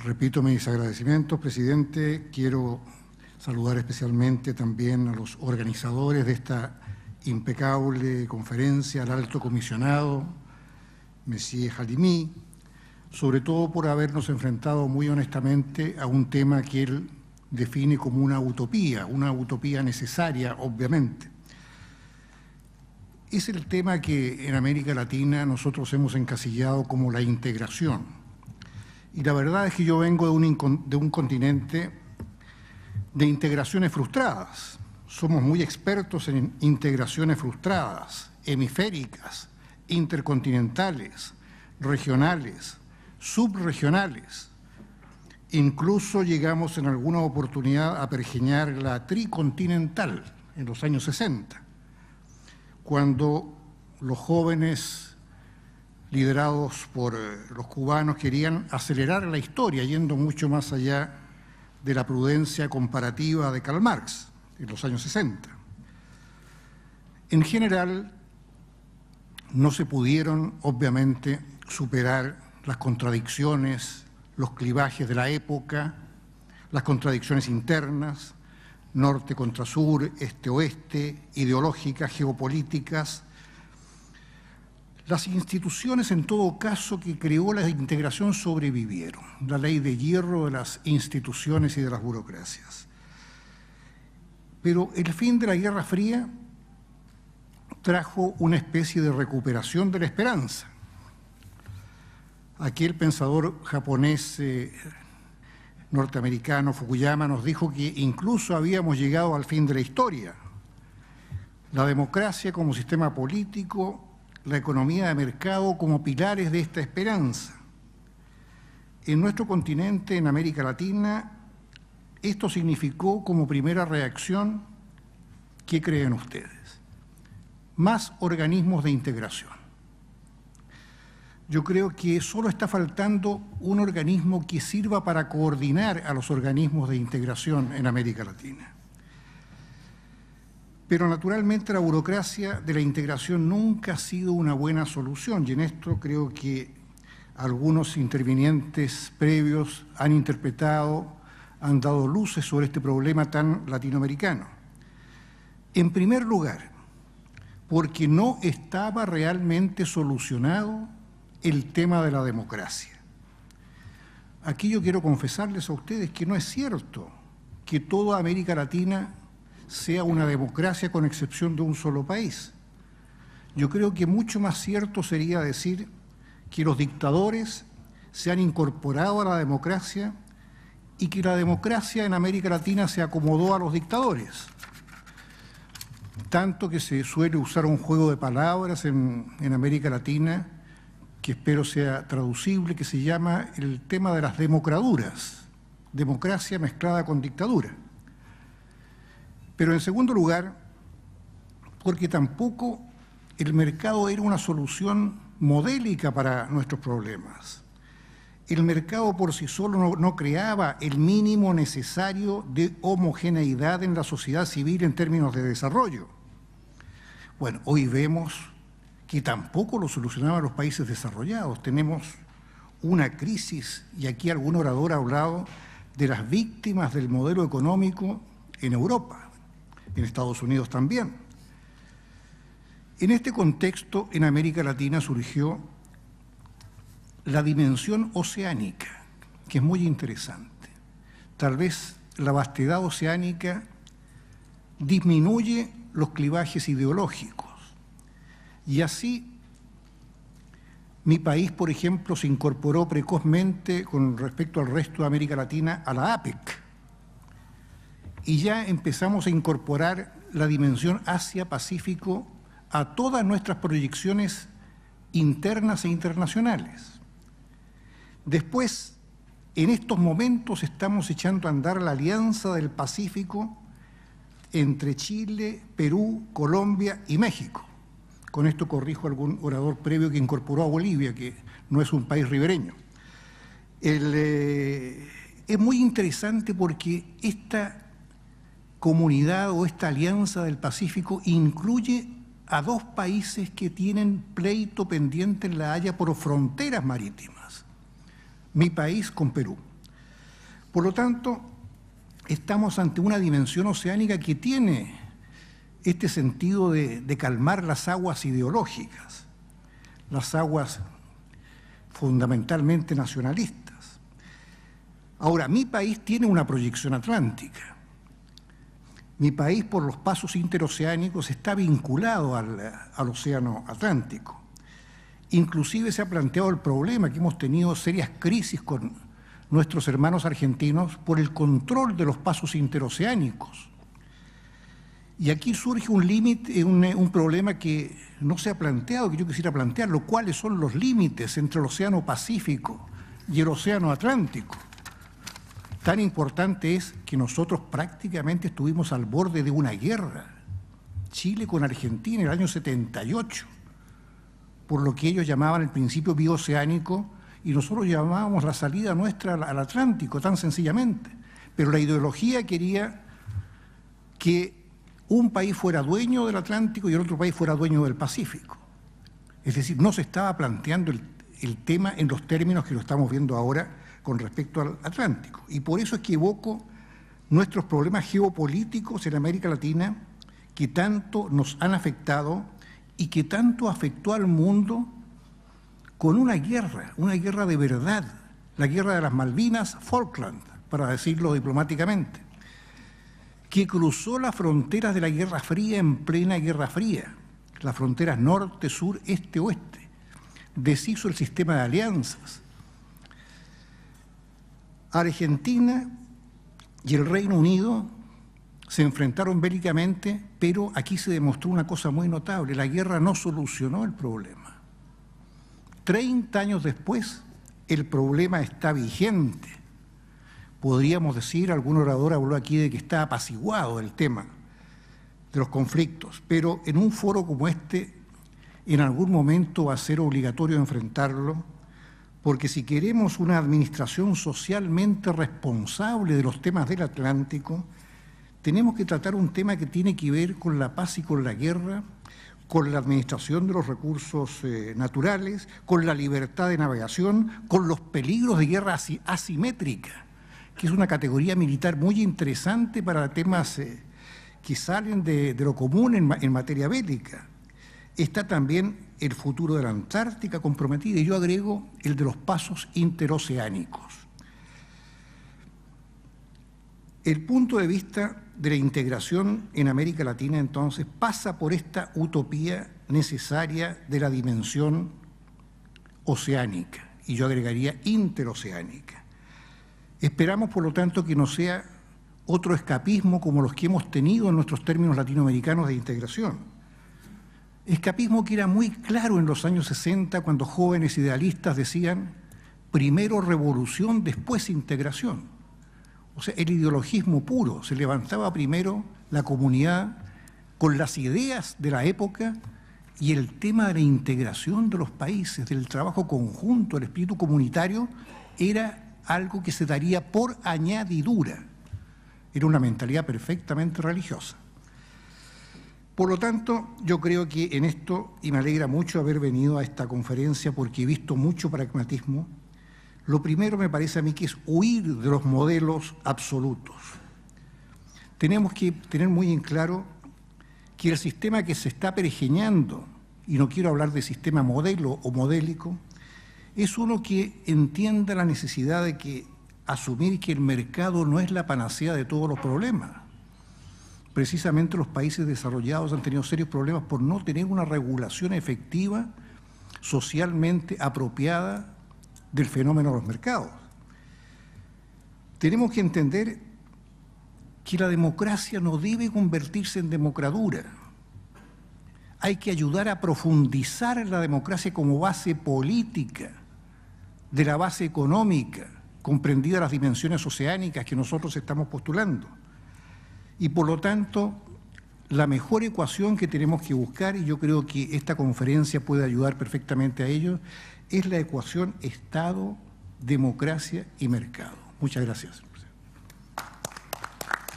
Repito mis agradecimientos, presidente. Quiero saludar especialmente también a los organizadores de esta impecable conferencia, al alto comisionado, Monsieur Halimi, sobre todo por habernos enfrentado muy honestamente a un tema que él define como una utopía necesaria, obviamente. Es el tema que en América Latina nosotros hemos encasillado como la integración. Y la verdad es que yo vengo de un continente de integraciones frustradas. Somos muy expertos en integraciones frustradas, hemisféricas, intercontinentales, regionales, subregionales. Incluso llegamos en alguna oportunidad a pergeñar la tricontinental en los años 60, cuando los jóvenes liderados por los cubanos querían acelerar la historia, yendo mucho más allá de la prudencia comparativa de Karl Marx en los años 60. En general, no se pudieron, obviamente, superar las contradicciones, los clivajes de la época, las contradicciones internas, norte contra sur, este-oeste, ideológicas, geopolíticas. Las instituciones, en todo caso, que creó la integración sobrevivieron. La ley de hierro de las instituciones y de las burocracias. Pero el fin de la Guerra Fría trajo una especie de recuperación de la esperanza. Aquel pensador japonés norteamericano, Fukuyama, nos dijo que incluso habíamos llegado al fin de la historia. La democracia como sistema político, la economía de mercado como pilares de esta esperanza. En nuestro continente, en América Latina, esto significó como primera reacción, ¿qué creen ustedes? Más organismos de integración. Yo creo que solo está faltando un organismo que sirva para coordinar a los organismos de integración en América Latina. Pero naturalmente la burocracia de la integración nunca ha sido una buena solución, y en esto creo que algunos intervinientes previos han interpretado, han dado luces sobre este problema tan latinoamericano. En primer lugar, porque no estaba realmente solucionado el tema de la democracia. Aquí yo quiero confesarles a ustedes que no es cierto que toda América Latina sea una democracia con excepción de un solo país. Yo creo que mucho más cierto sería decir que los dictadores se han incorporado a la democracia y que la democracia en América Latina se acomodó a los dictadores. Tanto que se suele usar un juego de palabras en América Latina, que espero sea traducible, que se llama el tema de las democraduras, democracia mezclada con dictadura. Pero en segundo lugar, porque tampoco el mercado era una solución modélica para nuestros problemas. El mercado por sí solo no creaba el mínimo necesario de homogeneidad en la sociedad civil en términos de desarrollo. Bueno, hoy vemos que tampoco lo solucionaban los países desarrollados. Tenemos una crisis, y aquí algún orador ha hablado de las víctimas del modelo económico en Europa. En Estados Unidos también. En este contexto, en América Latina surgió la dimensión oceánica, que es muy interesante. Tal vez la vastedad oceánica disminuye los clivajes ideológicos. Y así, mi país, por ejemplo, se incorporó precozmente con respecto al resto de América Latina a la APEC. Y ya empezamos a incorporar la dimensión Asia-Pacífico a todas nuestras proyecciones internas e internacionales. Después, en estos momentos estamos echando a andar la Alianza del Pacífico entre Chile, Perú, Colombia y México. Con esto corrijo a algún orador previo que incorporó a Bolivia, que no es un país ribereño. Es muy interesante porque esta comunidad o esta alianza del Pacífico incluye a dos países que tienen pleito pendiente en La Haya por fronteras marítimas. Mi país con Perú. Por lo tanto, estamos ante una dimensión oceánica que tiene este sentido de calmar las aguas ideológicas, las aguas fundamentalmente nacionalistas. Ahora, mi país tiene una proyección atlántica. Mi país, por los pasos interoceánicos, está vinculado al océano Atlántico. Inclusive se ha planteado el problema que hemos tenido serias crisis con nuestros hermanos argentinos por el control de los pasos interoceánicos. Y aquí surge un límite, un problema que no se ha planteado, que yo quisiera plantearlo. ¿Cuáles son los límites entre el Océano Pacífico y el Océano Atlántico? Tan importante es que nosotros prácticamente estuvimos al borde de una guerra. Chile con Argentina en el año 78, por lo que ellos llamaban el principio bioceánico, y nosotros llamábamos la salida nuestra al Atlántico, tan sencillamente. Pero la ideología quería que un país fuera dueño del Atlántico y el otro país fuera dueño del Pacífico. Es decir, no se estaba planteando el tema en los términos que lo estamos viendo ahora con respecto al Atlántico. Y por eso es que evoco nuestros problemas geopolíticos en América Latina, que tanto nos han afectado y que tanto afectó al mundo con una guerra de verdad, la guerra de las Malvinas, Falkland, para decirlo diplomáticamente, que cruzó las fronteras de la Guerra Fría en plena Guerra Fría, las fronteras norte, sur, este, oeste, deshizo el sistema de alianzas. Argentina y el Reino Unido se enfrentaron bélicamente, pero aquí se demostró una cosa muy notable: la guerra no solucionó el problema. 30 años después, el problema está vigente. Podríamos decir, algún orador habló aquí de que está apaciguado el tema de los conflictos, pero en un foro como este, en algún momento va a ser obligatorio enfrentarlo, porque si queremos una administración socialmente responsable de los temas del Atlántico, tenemos que tratar un tema que tiene que ver con la paz y con la guerra, con la administración de los recursos naturales, con la libertad de navegación, con los peligros de guerra asimétrica, que es una categoría militar muy interesante para temas que salen de lo común en materia bélica. Está también el futuro de la Antártica comprometida, y yo agrego el de los pasos interoceánicos. El punto de vista de la integración en América Latina, entonces, pasa por esta utopía necesaria de la dimensión oceánica, y yo agregaría interoceánica. Esperamos, por lo tanto, que no sea otro escapismo como los que hemos tenido en nuestros términos latinoamericanos de integración. Escapismo que era muy claro en los años 60, cuando jóvenes idealistas decían: primero revolución, después integración. O sea, el ideologismo puro. Se levantaba primero la comunidad con las ideas de la época, y el tema de la integración de los países, del trabajo conjunto, el espíritu comunitario, era algo que se daría por añadidura. Era una mentalidad perfectamente religiosa. Por lo tanto, yo creo que en esto, y me alegra mucho haber venido a esta conferencia porque he visto mucho pragmatismo, lo primero me parece a mí que es huir de los modelos absolutos. Tenemos que tener muy en claro que el sistema que se está pergeñando, y no quiero hablar de sistema modelo o modélico, es uno que entienda la necesidad de asumir que el mercado no es la panacea de todos los problemas. Precisamente los países desarrollados han tenido serios problemas por no tener una regulación efectiva, socialmente apropiada del fenómeno de los mercados. Tenemos que entender que la democracia no debe convertirse en democradura. Hay que ayudar a profundizar en la democracia como base política de la base económica, comprendida las dimensiones oceánicas que nosotros estamos postulando. Y por lo tanto, la mejor ecuación que tenemos que buscar, y yo creo que esta conferencia puede ayudar perfectamente a ello, es la ecuación Estado, democracia y mercado. Muchas gracias.